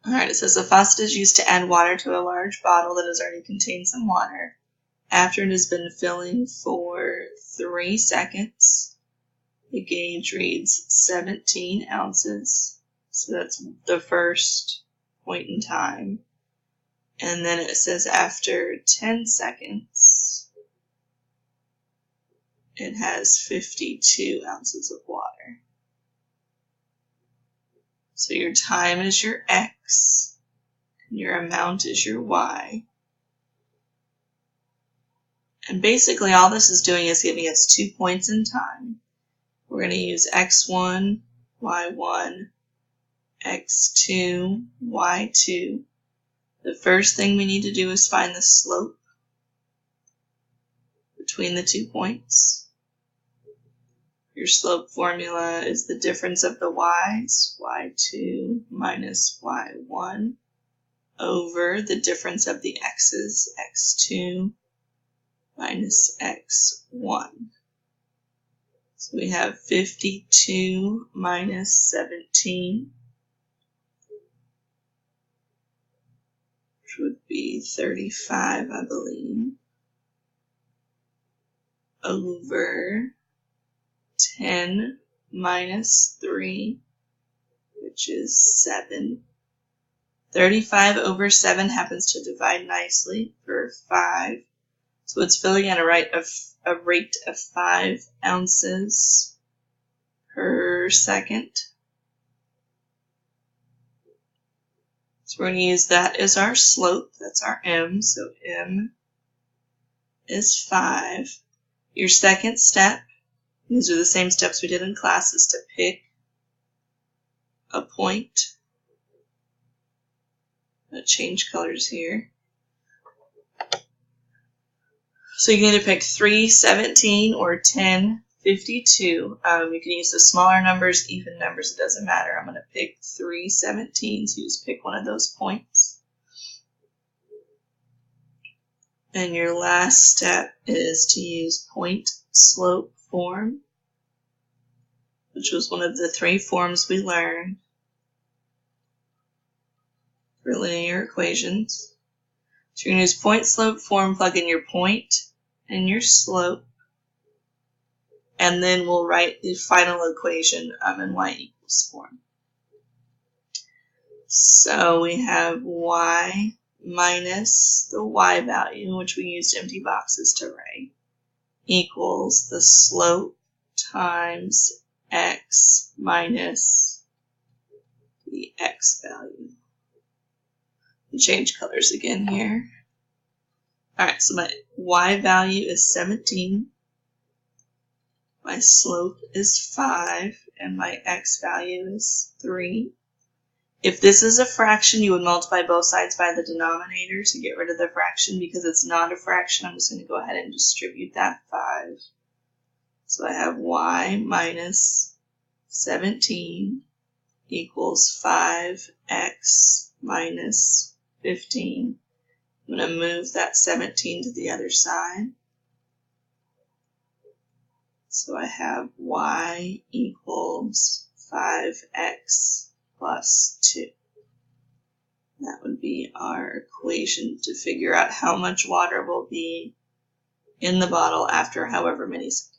Alright, it says the faucet is used to add water to a large bottle that has already contained some water. After it has been filling for 3 seconds, the gauge reads 17 ounces. So that's the first point in time. And then it says after 10 seconds, it has 52 ounces of water. So your time is your X, and your amount is your Y. And basically all this is doing is giving us 2 points in time. We're going to use X1, Y1, X2, Y2. The first thing we need to do is find the slope between the 2 points. Your slope formula is the difference of the y's, y2 minus y1, over the difference of the x's, x2 minus x1. So we have 52 minus 17, which would be 35, I believe, over 10 minus 3, which is 7. 35 over 7 happens to divide nicely for 5. So it's filling at a rate of 5 ounces per second. So we're going to use that as our slope. That's our M. So M is 5. Your second step, these are the same steps we did in class, is to pick a point. I'm going to change colors here. So you can either pick 317 or 1052. You can use the smaller numbers, even numbers, it doesn't matter. I'm going to pick 317, so you just pick one of those points. And your last step is to use point slope form, which was one of the 3 forms we learned for linear equations. So you're going to use point slope form, plug in your point and your slope, and then we'll write the final equation in y equals form. So we have y minus the y value, which we used empty boxes to write, equals the slope times x minus the x value. Change colors again here. Alright, so my y value is 17, my slope is 5, and my x value is 3. If this is a fraction, you would multiply both sides by the denominator to get rid of the fraction. Because it's not a fraction, I'm just going to go ahead and distribute that 5. So I have y minus 17 equals 5x minus 15. I'm going to move that 17 to the other side. So I have y equals 5x plus 2. That would be our equation to figure out how much water will be in the bottle after however many seconds.